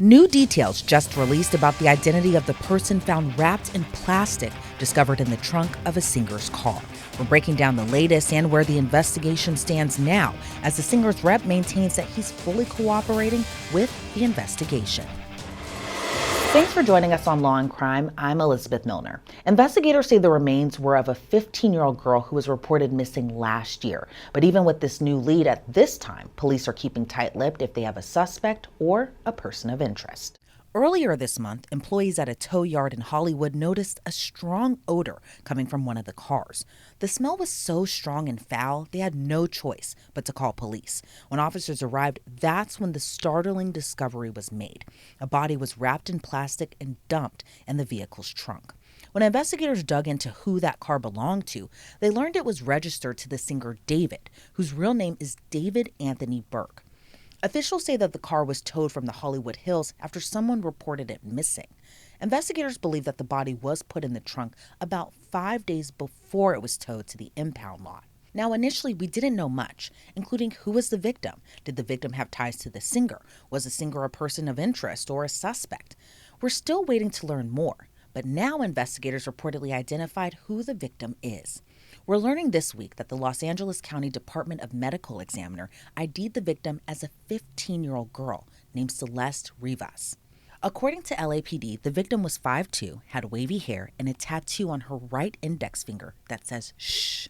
New details just released about the identity of the person found wrapped in plastic discovered in the trunk of a singer's car. We're breaking down the latest and where the investigation stands now, as the singer's rep maintains that he's fully cooperating with the investigation. Thanks for joining us on Law and Crime. I'm Elizabeth Millner. Investigators say the remains were of a 15-year-old girl who was reported missing last year. But even with this new lead at this time, police are keeping tight-lipped if they have a suspect or a person of interest. Earlier this month, employees at a tow yard in Hollywood noticed a strong odor coming from one of the cars. The smell was so strong and foul, they had no choice but to call police. When officers arrived, that's when the startling discovery was made. A body was wrapped in plastic and dumped in the vehicle's trunk. When investigators dug into who that car belonged to, they learned it was registered to the singer David, whose real name is David Anthony Burke. Officials say that the car was towed from the Hollywood Hills after someone reported it missing. Investigators believe that the body was put in the trunk about 5 days before it was towed to the impound lot. Now, initially, we didn't know much, including who was the victim. Did the victim have ties to the singer? Was the singer a person of interest or a suspect? We're still waiting to learn more, but now investigators reportedly identified who the victim is. We're learning this week that the Los Angeles County Department of Medical Examiner ID'd the victim as a 15-year-old girl named Celeste Rivas. According to LAPD, the victim was 5'2", had wavy hair, and a tattoo on her right index finger that says shh.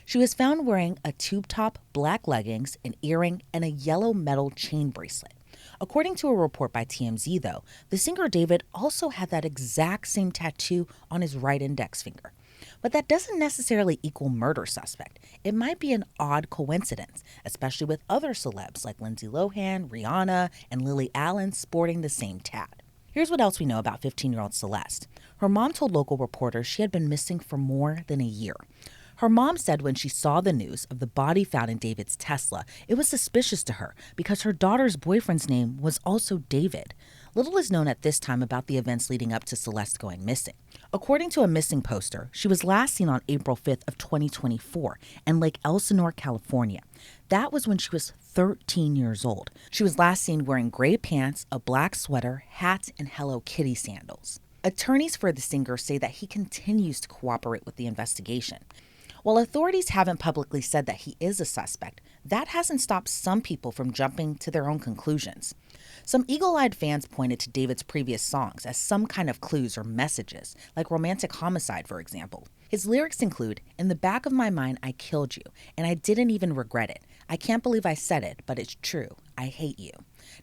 She was found wearing a tube top, black leggings, an earring, and a yellow metal chain bracelet. According to a report by TMZ, though, the singer David also had that exact same tattoo on his right index finger. But that doesn't necessarily equal murder suspect. It might be an odd coincidence, especially with other celebs like Lindsay Lohan, Rihanna, and Lily Allen sporting the same tat. Here's what else we know about 15-year-old Celeste. Her mom told local reporters she had been missing for more than a year. Her mom said when she saw the news of the body found in David's Tesla, it was suspicious to her because her daughter's boyfriend's name was also David. Little is known at this time about the events leading up to Celeste going missing. According to a missing poster, she was last seen on April 5th of 2024 in Lake Elsinore, California. That was when she was 13 years old. She was last seen wearing gray pants, a black sweater, hat, and Hello Kitty sandals. Attorneys for the singer say that he continues to cooperate with the investigation. While authorities haven't publicly said that he is a suspect, that hasn't stopped some people from jumping to their own conclusions. Some eagle-eyed fans pointed to David's previous songs as some kind of clues or messages, like Romantic Homicide, for example. His lyrics include, "In the back of my mind, I killed you, and I didn't even regret it. I can't believe I said it, but it's true. I hate you."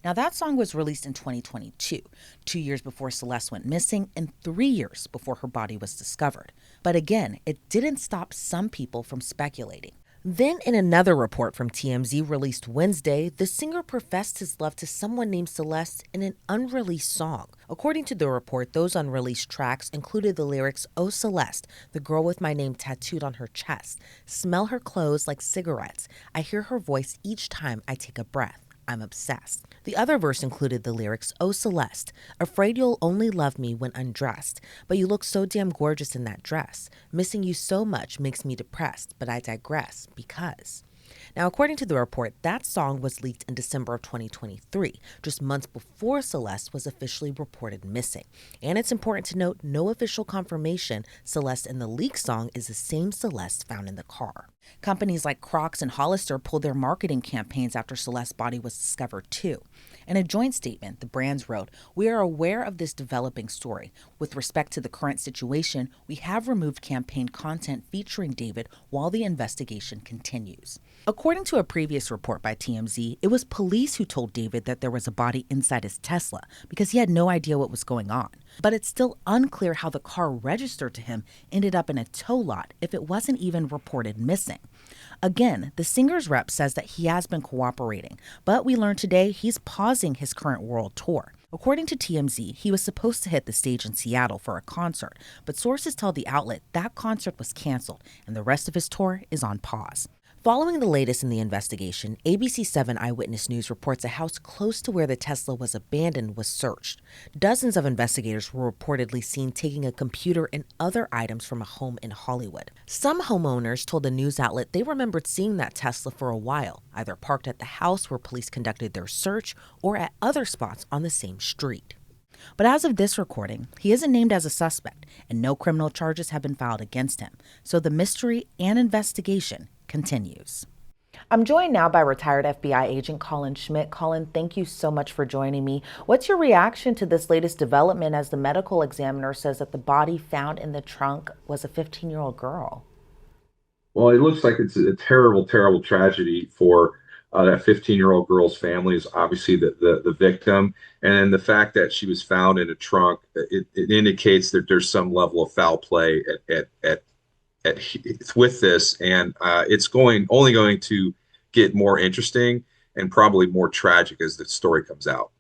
Now, that song was released in 2022, 2 years before Celeste went missing and 3 years before her body was discovered. But again, it didn't stop some people from speculating. Then, in another report from TMZ released Wednesday, the singer professed his love to someone named Celeste in an unreleased song. According to the report, those unreleased tracks included the lyrics, "Oh Celeste, the girl with my name tattooed on her chest. Smell her clothes like cigarettes. I hear her voice each time I take a breath. I'm obsessed." The other verse included the lyrics, "Oh Celeste, afraid you'll only love me when undressed, but you look so damn gorgeous in that dress. Missing you so much makes me depressed, but I digress because..." Now, according to the report, that song was leaked in December of 2023, just months before Celeste was officially reported missing. And it's important to note, no official confirmation Celeste in the leaked song is the same Celeste found in the car. Companies like Crocs and Hollister pulled their marketing campaigns after Celeste's body was discovered too. In a joint statement, the brands wrote, "We are aware of this developing story. With respect to the current situation, we have removed campaign content featuring David while the investigation continues." According to a previous report by TMZ, it was police who told David that there was a body inside his Tesla because he had no idea what was going on. But it's still unclear how the car registered to him ended up in a tow lot if it wasn't even reported missing. Again, the singer's rep says that he has been cooperating, but we learned today he's pausing his current world tour. According to TMZ, he was supposed to hit the stage in Seattle for a concert, but sources tell the outlet that concert was canceled and the rest of his tour is on pause. Following the latest in the investigation, ABC7 Eyewitness News reports a house close to where the Tesla was abandoned was searched. Dozens of investigators were reportedly seen taking a computer and other items from a home in Hollywood. Some homeowners told the news outlet they remembered seeing that Tesla for a while, either parked at the house where police conducted their search or at other spots on the same street. But as of this recording, he isn't named as a suspect, and no criminal charges have been filed against him. So the mystery and investigation continues. I'm joined now by retired FBI agent Colin Schmidt. Colin, thank you so much for joining me. What's your reaction to this latest development as the medical examiner says that the body found in the trunk was a 15-year-old girl? Well, it looks like it's a terrible, terrible tragedy for that 15-year-old girl's family is obviously the victim. And then the fact that she was found in a trunk, it indicates that there's some level of foul play at with this. And it's only going to get more interesting and probably more tragic as the story comes out.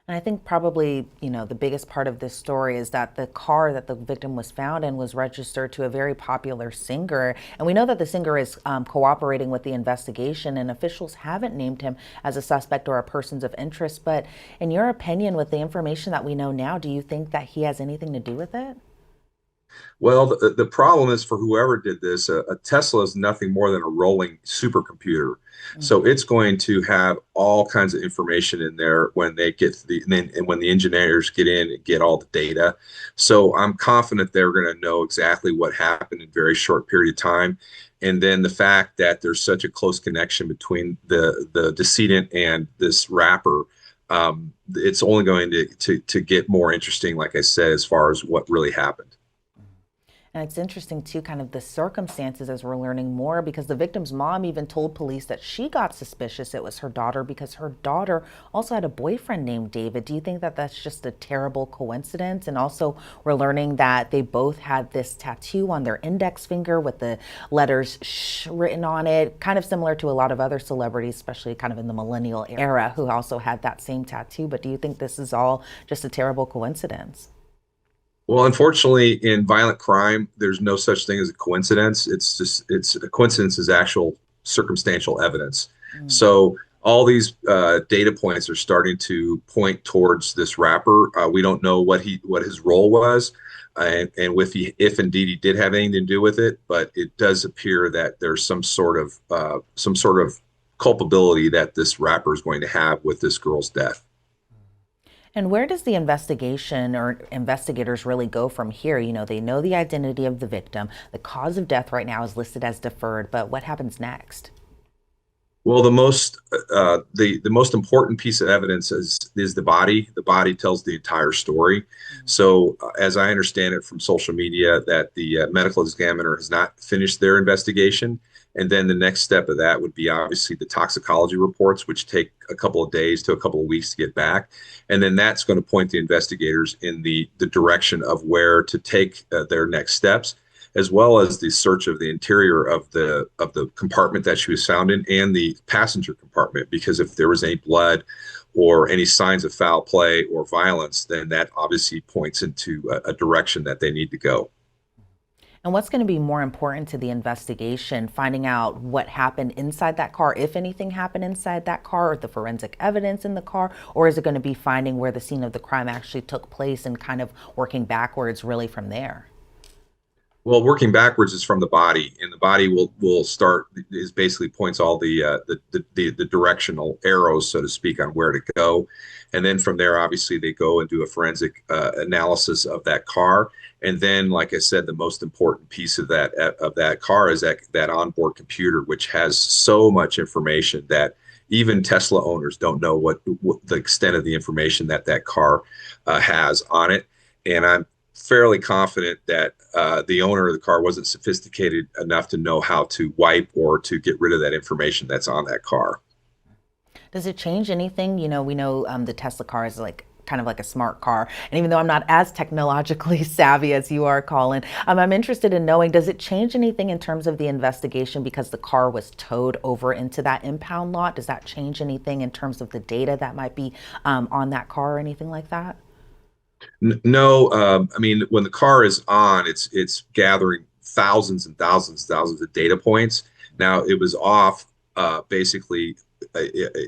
And I think probably, the biggest part of this story is that the car that the victim was found in was registered to a very popular singer. And we know that the singer is cooperating with the investigation, and officials haven't named him as a suspect or a person of interest. But in your opinion, with the information that we know now, do you think that he has anything to do with it? Well, the problem is for whoever did this, a Tesla is nothing more than a rolling supercomputer. So it's going to have all kinds of information in there when they get to and when the engineers get in and get all the data. So I'm confident they're going to know exactly what happened in a very short period of time. And then the fact that there's such a close connection between the decedent and this rapper, it's only going to get more interesting, like I said, as far as what really happened. And it's interesting, too, kind of the circumstances as we're learning more, because the victim's mom even told police that she got suspicious it was her daughter because her daughter also had a boyfriend named David. Do you think that that's just a terrible coincidence? And also, we're learning that they both had this tattoo on their index finger with the letters "sh" written on it, kind of similar to a lot of other celebrities, especially kind of in the millennial era, who also had that same tattoo. But do you think this is all just a terrible coincidence? Well, unfortunately, in violent crime, there's no such thing as a coincidence. It's a coincidence is actual circumstantial evidence. So all these data points are starting to point towards this rapper. We don't know what his role was, and if indeed he did have anything to do with it, but it does appear that there's some sort of culpability that this rapper is going to have with this girl's death. And where does the investigation or investigators really go from here? They know the identity of the victim. The cause of death right now is listed as deferred, but what happens next? Well, the most important piece of evidence is the body. The body tells the entire story. So, as I understand it from social media, that the medical examiner has not finished their investigation, and then the next step of that would be obviously the toxicology reports, which take a couple of days to a couple of weeks to get back, and then that's going to point the investigators in the direction of where to take their next steps, as well as the search of the interior of the compartment that she was found in and the passenger compartment, because if there was any blood or any signs of foul play or violence, then that obviously points into a direction that they need to go. And what's going to be more important to the investigation, finding out what happened inside that car, if anything happened inside that car, or the forensic evidence in the car, or is it going to be finding where the scene of the crime actually took place and kind of working backwards really from there? Well, working backwards is from the body, and the body will start is basically points all the directional arrows, so to speak, on where to go, and then from there, obviously, they go and do a forensic analysis of that car, and then, like I said, the most important piece of that car is that onboard computer, which has so much information that even Tesla owners don't know what the extent of the information that car has on it, and I'm fairly confident that the owner of the car wasn't sophisticated enough to know how to wipe or to get rid of that information that's on that car. Does it change anything? We know the Tesla car is kind of like a smart car. And even though I'm not as technologically savvy as you are, Colin, I'm interested in knowing, does it change anything in terms of the investigation because the car was towed over into that impound lot? Does that change anything in terms of the data that might be on that car or anything like that? No, I mean, when the car is on, it's gathering thousands and thousands of data points. Now it was off. Basically,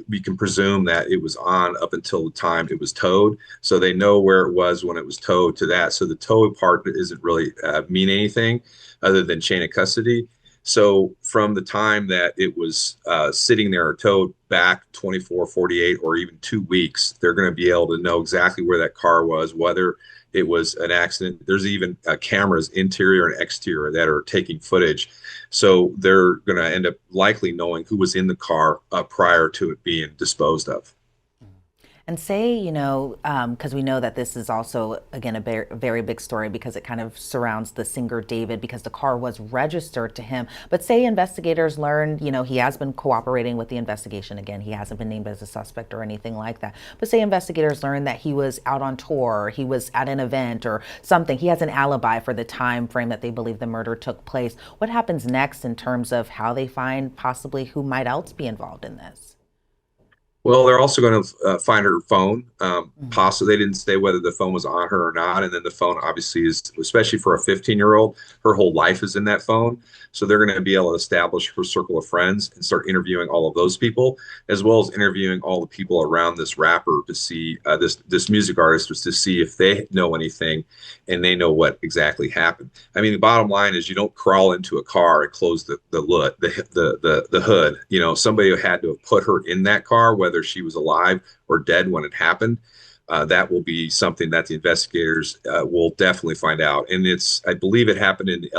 we can presume that it was on up until the time it was towed. So they know where it was when it was towed to that. So the tow part isn't really mean anything other than chain of custody. So from the time that it was sitting there or towed back 24, 48, or even 2 weeks, they're going to be able to know exactly where that car was, whether it was an accident. There's even cameras, interior and exterior, that are taking footage. So they're going to end up likely knowing who was in the car prior to it being disposed of. And say, because we know that this is also, again, a very big story because it kind of surrounds the singer David because the car was registered to him. But say investigators learn, he has been cooperating with the investigation. Again, he hasn't been named as a suspect or anything like that. But say investigators learn that he was out on tour, or he was at an event or something. He has an alibi for the time frame that they believe the murder took place. What happens next in terms of how they find possibly who might else be involved in this? Well, they're also going to find her phone. Mhm. Possibly, they didn't say whether the phone was on her or not. And then the phone obviously is, especially for a 15-year-old, her whole life is in that phone. So they're going to be able to establish her circle of friends and start interviewing all of those people, as well as interviewing all the people around this rapper to see this music artist, was to see if they know anything and they know what exactly happened. I mean, the bottom line is you don't crawl into a car and close the hood. Somebody had to have put her in that car, whether she was alive or dead when it happened. That will be something that the investigators will definitely find out. And I believe it happened in the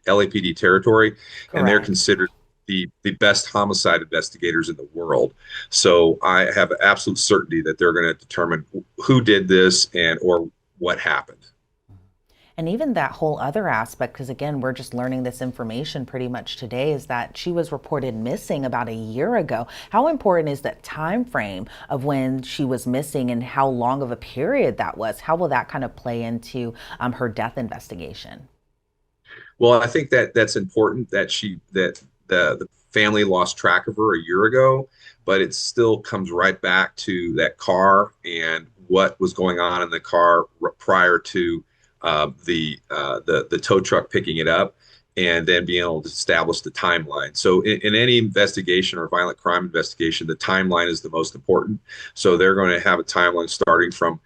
LAPD territory, and they're Correct. considered the best homicide investigators in the world. So I have absolute certainty that they're going to determine who did this and or what happened. And even that whole other aspect, because again, we're just learning this information pretty much today, is that she was reported missing about a year ago. How important is that time frame of when she was missing and how long of a period that was? How will that kind of play into her death investigation? Well, I think that that's important that the family lost track of her a year ago, but it still comes right back to that car and what was going on in the car prior to the tow truck picking it up, and then being able to establish the timeline. So in any investigation or violent crime investigation, the timeline is the most important. So they're going to have a timeline starting from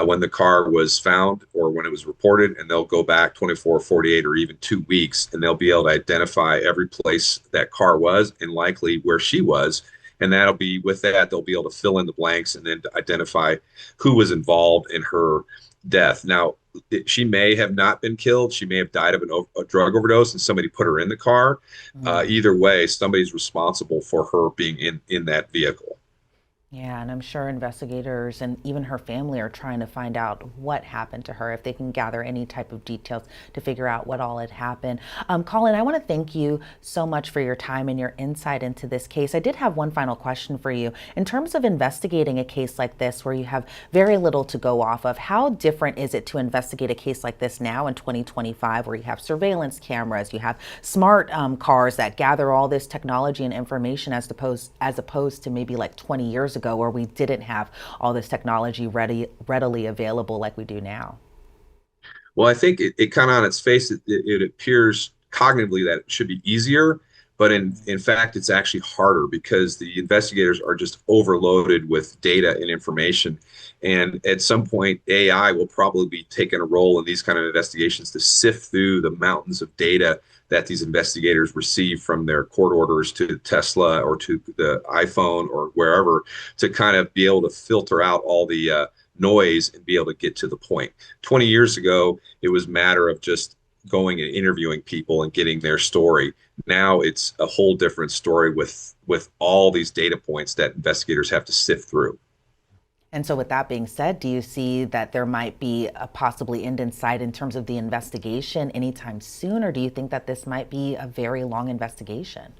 when the car was found or when it was reported, and they'll go back 24, 48, or even 2 weeks, and they'll be able to identify every place that car was and likely where she was. And that'll be with that, they'll be able to fill in the blanks and then to identify who was involved in her death. Now, she may have not been killed. She may have died of a drug overdose and somebody put her in the car. Mm. Either way, somebody's responsible for her being in that vehicle. Yeah, and I'm sure investigators and even her family are trying to find out what happened to her, if they can gather any type of details to figure out what all had happened. Colin, I want to thank you so much for your time and your insight into this case. I did have one final question for you. In terms of investigating a case like this, where you have very little to go off of, how different is it to investigate a case like this now in 2025, where you have surveillance cameras, you have smart cars that gather all this technology and information, as opposed to maybe like 20 years ago, where we didn't have all this technology readily available like we do now? Well, I think it kind of on its face, it appears cognitively that it should be easier, but in fact, it's actually harder because the investigators are just overloaded with data and information. And at some point, AI will probably be taking a role in these kind of investigations to sift through the mountains of data that these investigators receive from their court orders to Tesla or to the iPhone or wherever, to kind of be able to filter out all the noise and be able to get to the point. 20 years ago, it was a matter of just going and interviewing people and getting their story. Now it's a whole different story with all these data points that investigators have to sift through. And so, with that being said, do you see that there might be a possibly end in sight in terms of the investigation anytime soon, or do you think that this might be a very long investigation?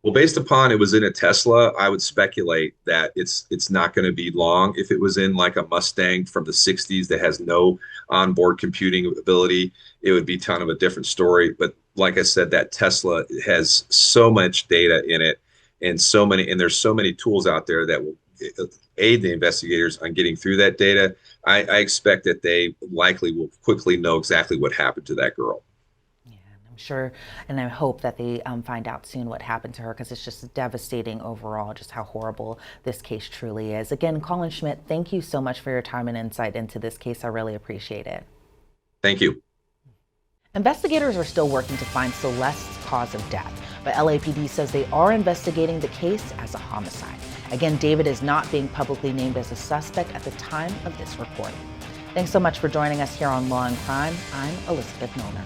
Well, based upon it was in a Tesla, I would speculate that it's not going to be long. If it was in like a Mustang from the 60s that has no onboard computing ability, it would be kind of a different story. But like I said, that Tesla has so much data in it and there's so many tools out there that will aid the investigators on getting through that data. I expect that they likely will quickly know exactly what happened to that girl. Yeah, I'm Sure, and I hope that they find out soon what happened to her, because it's just devastating overall, just how horrible this case truly is. Again, Colin Schmidt, thank you so much for your time and insight into this case. I really appreciate it. Thank you. Investigators are still working to find Celeste's cause of death, but LAPD says they are investigating the case as a homicide. Again, David is not being publicly named as a suspect at the time of this reporting. Thanks so much for joining us here on Law and Crime. I'm Elizabeth Millner.